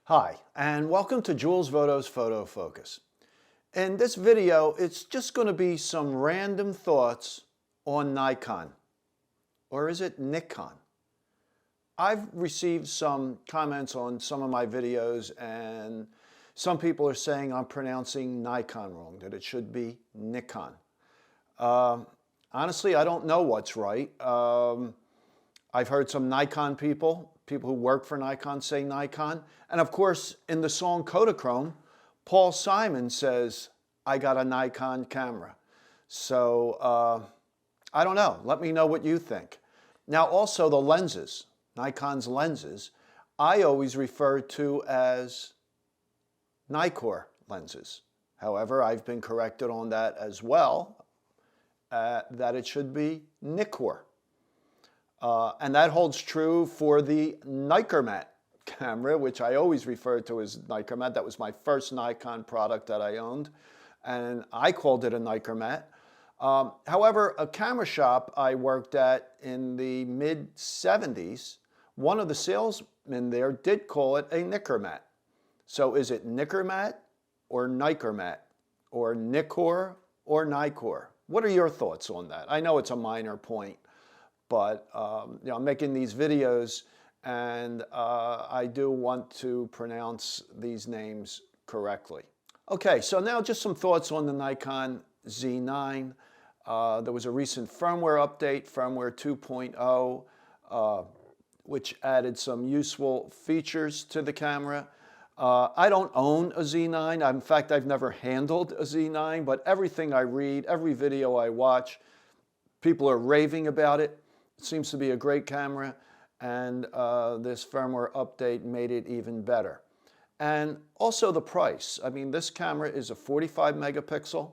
Hi, and welcome to Jules Voto's Photo Focus. In this video, it's just going to be some random thoughts on Nikon. Or is it Nikon? I've received some comments on some of my videos, and some people are saying I'm pronouncing Nikon wrong, that it should be Nikon. Honestly, I don't know what's right. I've heard some Nikon people who work for Nikon say Nikon. And of course, in the song Kodachrome, Paul Simon says, I got a Nikon camera. So I don't know. Let me know what you think. Now also the lenses, Nikon's lenses, I always refer to as Nikkor lenses. However, I've been corrected on that as well, that it should be Nikkor. And that holds true for the Nikkormat camera, which I always refer to as Nikkormat. That was my first Nikon product that I owned, and I called it a Nikkormat. However, a camera shop I worked at in the mid-70s, one of the salesmen there did call it a Nikkormat. So is it Nikkormat or Nikkormat, or Nikkor or Nikkor? What are your thoughts on that? I know it's a minor point, but I'm making these videos, and I do want to pronounce these names correctly. Okay, so now just some thoughts on the Nikon Z9. There was a recent firmware update, firmware 2.0, which added some useful features to the camera. I don't own a Z9. In fact, I've never handled a Z9, but everything I read, every video I watch, people are raving about it. It seems to be a great camera, and this firmware update made it even better. And also the price. I mean, this camera is a 45 megapixel.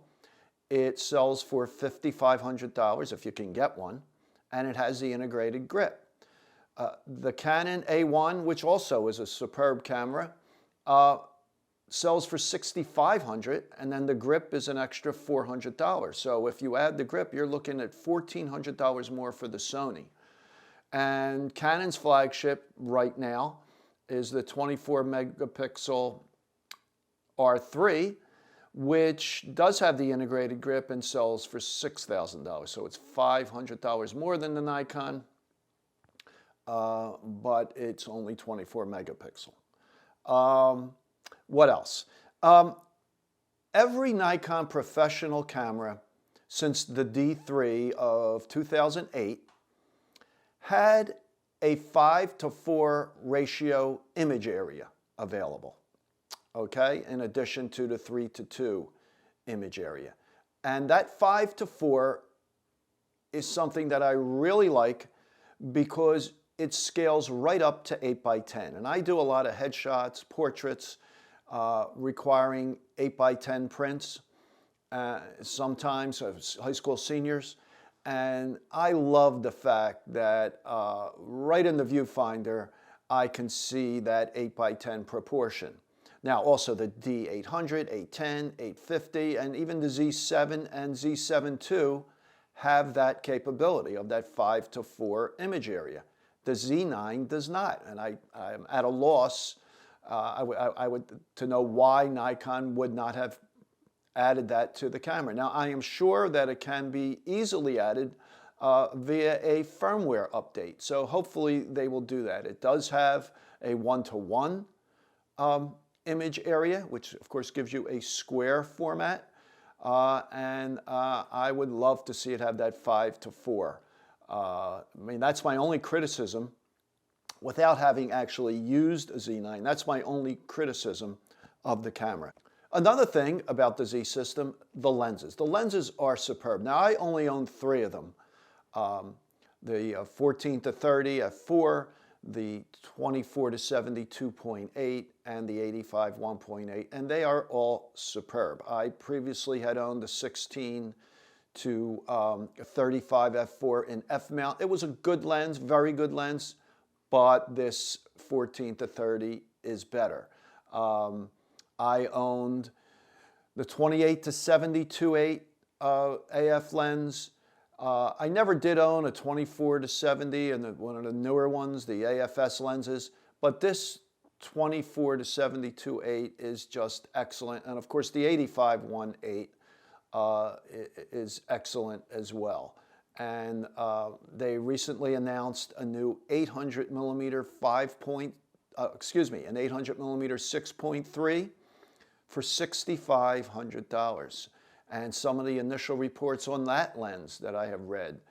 It sells for $5,500 if you can get one, and it has the integrated grip. The Canon A1, which also is a superb camera, sells for $6,500, and then the grip is an extra $400. So if you add the grip, you're looking at $1,400 more for the Sony. And Canon's flagship right now is the 24 megapixel R3, which does have the integrated grip and sells for $6,000. So it's $500 more than the Nikon, but it's only 24 megapixel. What else? Every Nikon professional camera since the D3 of 2008 had a 5:4 ratio image area available, okay, in addition to the 3:2 image area. And that 5:4 is something that I really like because it scales right up to 8:10. And I do a lot of headshots, portraits, requiring 8:10 prints, sometimes high school seniors. And I love the fact that right in the viewfinder, I can see that 8:10 proportion. Now also the D800, 810, 850, and even the Z7 and Z7 II have that capability of that 5:4 image area. The Z9 does not, and I'm at a loss to know why Nikon would not have added that to the camera. Now, I am sure that it can be easily added via a firmware update, so hopefully they will do that. It does have a 1:1 image area, which of course gives you a square format, and I would love to see it have that 5:4. I mean, that's my only criticism without having actually used a Z9. That's my only criticism of the camera. Another thing about the Z system, the lenses. The lenses are superb. Now, I only own 3 of them. The 14-30 f4, the 24-70 2.8, and the 85 1.8, and they are all superb. I previously had owned the 16 to 35 f4 in f-mount. It was a good lens, very good lens, but this 14-30 is better. I owned the 28-70 2.8 AF lens. I never did own a 24-70 and one of the newer ones, the AFS lenses, but this 24 to 72/8 is just excellent. And of course, the 85 1/8 is excellent as well. And they recently announced a new 800 millimeter an 800 millimeter 6.3 for $6,500. And some of the initial reports on that lens that I have read,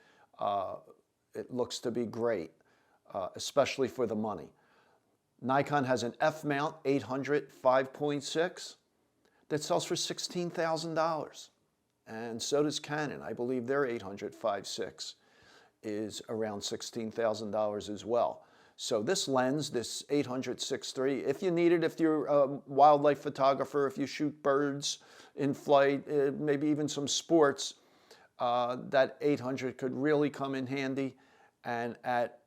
it looks to be great, especially for the money. Nikon has an F-mount 800 5.6 that sells for $16,000. And so does Canon. I believe their 800 5.6 is around $16,000 as well. So this lens, this 800 6.3, if you need it, if you're a wildlife photographer, if you shoot birds in flight, maybe even some sports, that 800 could really come in handy and at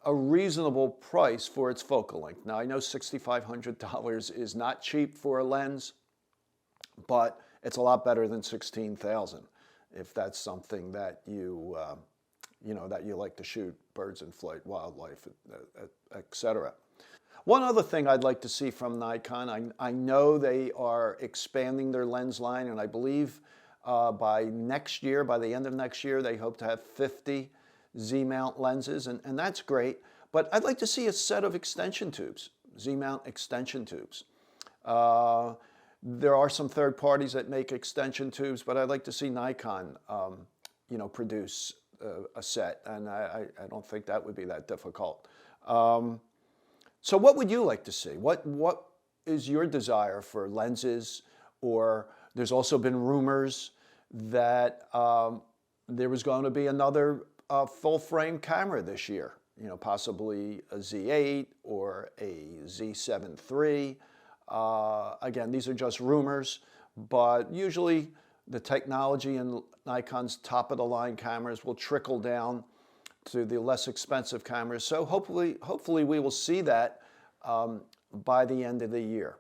a reasonable price for its focal length. Now, I know $6,500 is not cheap for a lens, but it's a lot better than $16,000 if that's something that you that you like to shoot, birds in flight, wildlife, etc. One other thing I'd like to see from Nikon, I know they are expanding their lens line, and I believe by next year, by the end of next year, they hope to have 50 Z-mount lenses, and that's great. But I'd like to see a set of extension tubes, Z-mount extension tubes. There are some third parties that make extension tubes, but I'd like to see Nikon, produce a set, and I don't think that would be that difficult. So what would you like to see? What is your desire for lenses? Or there's also been rumors that there was going to be another full frame camera this year, possibly a Z8 or a Z7 III. Again, these are just rumors, but usually the technology in Nikon's top-of-the-line cameras will trickle down to the less expensive cameras. So hopefully we will see that by the end of the year.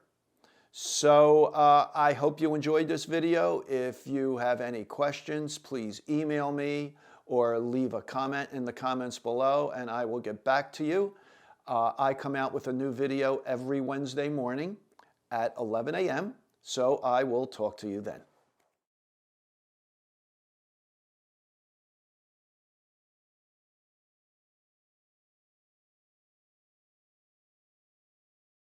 So I hope you enjoyed this video. If you have any questions, please email me or leave a comment in the comments below, and I will get back to you. I come out with a new video every Wednesday morning at 11 a.m., so I will talk to you then.